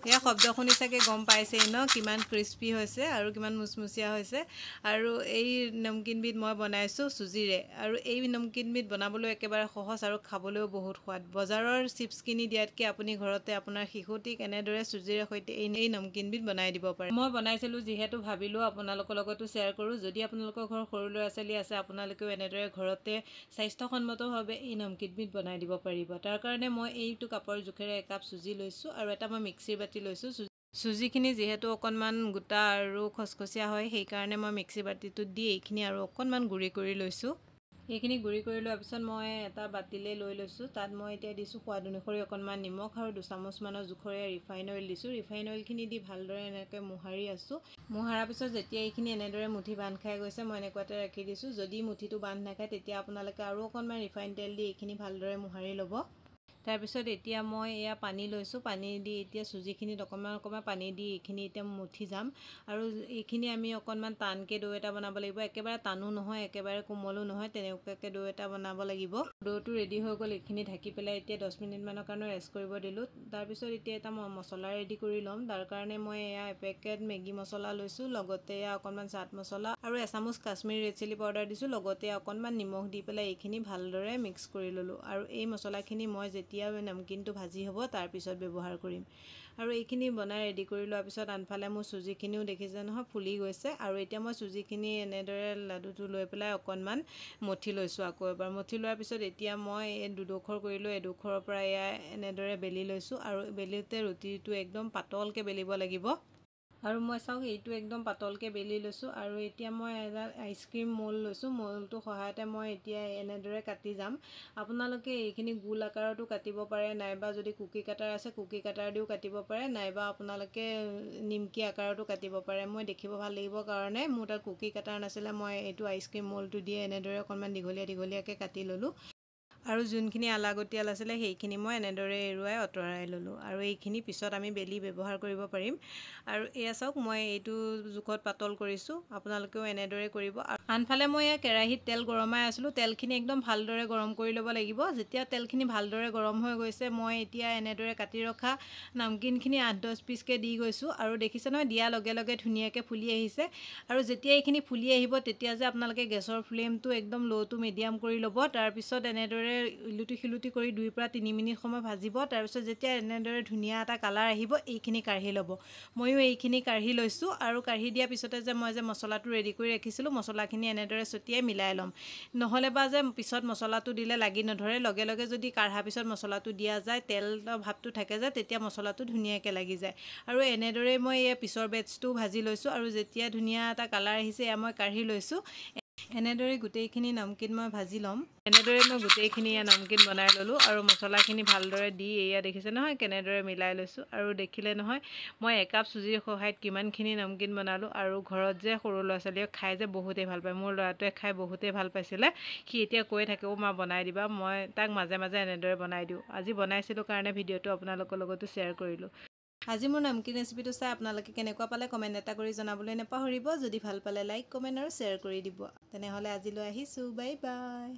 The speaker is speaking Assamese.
এয়া শব্দ শুনি চাগে গম পাইছেই ন কিমান ক্ৰিস্পি হৈছে আৰু কিমান মুচমুচীয়া হৈছে। আৰু এই নমকিনবিধ মই বনাইছোঁ চুজিৰে। আৰু এই নমকিনবিধ বনাবলৈ একেবাৰে সহজ আৰু খাবলৈও বহুত সোৱাদ। বজাৰৰ চিপছ কিনি দিয়াতকৈ আপুনি ঘৰতে আপোনাৰ শিশুটিক এনেদৰে চুজিৰে সৈতে এই নমকিনবিধ বনাই দিব পাৰে। মই বনাইছিলোঁ যিহেতু ভাবিলোঁ আপোনালোকৰ লগতো শ্বেয়াৰ কৰোঁ। যদি আপোনালোকৰ ঘৰৰ সৰু ল'ৰা ছোৱালী আছে আপোনালোকেও এনেদৰে ঘৰতে স্বাস্থ্যসন্মতভাৱে এই নমকিনবিধ বনাই দিব পাৰিব। তাৰ কাৰণে মই এইটো কাপৰ জোখেৰে একাপ চুজি লৈছোঁ আৰু এটা মই মিক্সিৰ বাতি লৈছোঁ। চুজিখিনি যিহেতু অকণমান গোটা আৰু খচখচীয়া হয় সেইকাৰণে মই মিক্সি বাতিটোত দি এইখিনি আৰু অকণমান গুড়ি কৰি লৈছোঁ। এইখিনি গুড়ি কৰি লোৱাৰ পিছত মই এটা বাতিলৈ লৈ লৈছোঁ। তাত মই এতিয়া দিছোঁ সোৱাদ অনুসৰি অকণমান নিমখ আৰু 2 চামুচমানৰ জোখৰে ৰিফাইন অইল দিছোঁ। ৰিফাইন অইলখিনি দি ভালদৰে এনেকৈ মোহাৰি আছোঁ। মোহাৰাৰ পিছত যেতিয়া এইখিনি এনেদৰে মুঠি বান্ধ খাই গৈছে মই এনেকুৱাতে ৰাখি দিছোঁ। যদি মুঠিটো বান্ধ নাখায় তেতিয়া আপোনালোকে আৰু অকণমান ৰিফাইন তেল দি এইখিনি ভালদৰে মোহাৰি ল'ব। তাৰপিছত এতিয়া মই এয়া পানী লৈছোঁ। পানী দি এতিয়া চুজিখিনিত অকণমান পানী দি এইখিনি এতিয়া মুঠি যাম। আৰু এইখিনি আমি অকণমান টানকৈ ডো এটা বনাব লাগিব। একেবাৰে টানো নহয় একেবাৰে কোমলো নহয়, তেনেকুৱাকৈ ডো এটা বনাব লাগিব। ডোটো ৰেডি হৈ গ'ল। এইখিনি ঢাকি পেলাই এতিয়া 10 মিনিটমানৰ কাৰণে ৰেষ্ট কৰিব দিলোঁ। তাৰপিছত এতিয়া এটা মই মছলা ৰেডি কৰি ল'ম। তাৰ কাৰণে মই এয়া এপেকেট মেগী মছলা লৈছোঁ, লগতে এয়া অকণমান চাট মছলা আৰু এচামুচ কাশ্মীৰী ৰেড চিলি পাউডাৰ দিছোঁ, লগতে অকণমান নিমখ দি পেলাই এইখিনি ভালদৰে মিক্স কৰি ল'লোঁ। আৰু এই মছলাখিনি মই যেতিয়া নমকিনটো ভাজি হ'ব তাৰপিছত ব্যৱহাৰ কৰিম। আৰু এইখিনি বনাই ৰেডি কৰি লোৱাৰ পিছত আনফালে মোৰ চুজিখিনিও দেখিছে নহয় ফুলি গৈছে। আৰু এতিয়া মই চুজিখিনি এনেদৰে লাডুটো লৈ পেলাই অকণমান মঠি লৈছোঁ। আকৌ এবাৰ মঠি লোৱাৰ পিছত এতিয়া মই এই দুডোখৰ কৰিলোঁ। এডোখৰৰ পৰা এয়া এনেদৰে বেলি লৈছোঁ। আৰু বেলোতে ৰুটিটো একদম পাতলকৈ বেলিব লাগিব। আৰু মই চাওক এইটো একদম পাতলকৈ বেলি লৈছোঁ। আৰু এতিয়া মই এডাল আইচক্ৰীম মল্ড লৈছোঁ। মল্ডটোৰ সহায়তে মই এতিয়া এনেদৰে কাটি যাম। আপোনালোকে এইখিনি গোল আকাৰতো কাটিব পাৰে, নাইবা যদি কুকি কাটাৰ আছে কুকি কাটাৰ দিও কাটিব পাৰে, নাইবা আপোনালোকে নিমকি আকাৰতো কাটিব পাৰে। মই দেখিব ভাল লাগিব কাৰণে মোৰ তাত কুকি কাটাৰ নাছিলে, মই এইটো আইচক্ৰীম মল্ডটো দিয়ে এনেদৰে অকণমান দীঘলীয়াকৈ কাটি ল'লোঁ। আৰু যোনখিনি আলাগতিয়াল আছিলে সেইখিনি মই এনেদৰে এৰুৱাই আঁতৰাই ল'লোঁ। আৰু এইখিনি পিছত আমি বেলি ব্যৱহাৰ কৰিব পাৰিম। আৰু এয়া চাওক মই এইটো জোখত পাতল কৰিছোঁ, আপোনালোকেও এনেদৰে কৰিব। আনফালে মই এয়া কেৰাহীত তেল গৰমাই আছিলোঁ। তেলখিনি একদম ভালদৰে গৰম কৰি ল'ব লাগিব। যেতিয়া তেলখিনি ভালদৰে গৰম হৈ গৈছে মই এতিয়া এনেদৰে কাটি ৰখা নমকিনখিনি 8-10 পিচকৈ দি গৈছোঁ। আৰু দেখিছে নহয় দিয়াৰ লগে লগে ধুনীয়াকৈ ফুলি আহিছে। আৰু যেতিয়া এইখিনি ফুলি আহিব তেতিয়া যে আপোনালোকে গেছৰ ফ্লেমটো একদম ল' টু মিডিয়াম কৰি ল'ব। তাৰপিছত এনেদৰে ইলুটি শিলুটি কৰি 2 পৰা 3 মিনিট সময় ভাজিব। তাৰপিছত যেতিয়া এনেদৰে ধুনীয়া এটা কালাৰ আহিব এইখিনি কাঢ়ি ল'ব। ময়ো এইখিনি কাঢ়ি লৈছোঁ। আৰু কাঢ়ি দিয়াৰ পিছতে যে মই যে মছলাটো ৰেডি কৰি ৰাখিছিলোঁ মছলাখিনি এনেদৰে ছটিয়াই মিলাই ল'ম। নহ'লে বা যে পিছত মছলাটো দিলে লাগি নধৰে, লগে লগে যদি কাঢ়াৰ পিছত মছলাটো দিয়া যায় তেলৰ ভাৱটো থাকে যে তেতিয়া মছলাটো ধুনীয়াকৈ লাগি যায়। আৰু এনেদৰেই মই এই পিছৰ বেটছটো ভাজি লৈছোঁ। আৰু যেতিয়া ধুনীয়া এটা কালাৰ আহিছে এয়া মই কাঢ়ি লৈছোঁ। এনেদৰে গোটেইখিনি নমকিন মই ভাজি ল'ম। এনেদৰে মই গোটেইখিনি নমকিন বনাই ল'লোঁ। আৰু মছলাখিনি ভালদৰে দি এয়া দেখিছে নহয় কেনেদৰে মিলাই লৈছোঁ। আৰু দেখিলে নহয় মই একাপ চুজিৰ সহায়ত কিমানখিনি নমকিন বনালোঁ। আৰু ঘৰত যে সৰু ল'ৰা ছোৱালীয়ে খাই যে বহুতেই ভাল পায়। মোৰ ল'ৰাটোৱে খাই বহুতেই ভাল পাইছিলে। সি এতিয়া কৈ থাকে মা বনাই দিবা। মই তাক মাজে মাজে এনেদৰে বনাই দিওঁ। আজি বনাইছিলোঁ কাৰণে ভিডিঅ'টো আপোনালোকৰ লগতো শ্বেয়াৰ কৰিলোঁ। আজি মোৰ নমকিন ৰেচিপিটো চাই আপোনালোকে কেনেকুৱা পালে কমেণ্ট এটা কৰি জনাবলৈ নাপাহৰিব। যদি ভাল পালে লাইক, কমেণ্ট আৰু শ্বেয়াৰ কৰি দিব। তেনেহ'লে আজিলৈ আহিছোঁ। Bye bye.